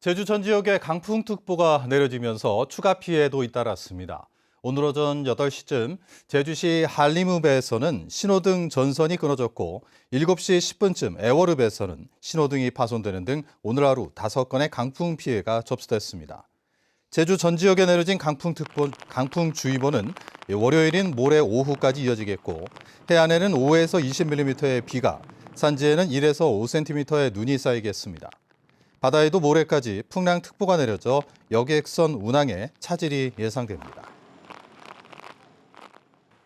제주 전 지역에 강풍특보가 내려지면서 추가 피해도 잇따랐습니다. 오늘 오전 8시쯤 제주시 한림읍에서는 신호등 전선이 끊어졌고 7시 10분쯤 애월읍에서는 신호등이 파손되는 등 오늘 하루 5건의 강풍 피해가 접수됐습니다. 제주 전 지역에 내려진 강풍주의보는 월요일인 모레 오후까지 이어지겠고 해안에는 5에서 20mm의 비가, 산지에는 1에서 5cm의 눈이 쌓이겠습니다. 바다에도 모레까지 풍랑특보가 내려져 여객선 운항에 차질이 예상됩니다.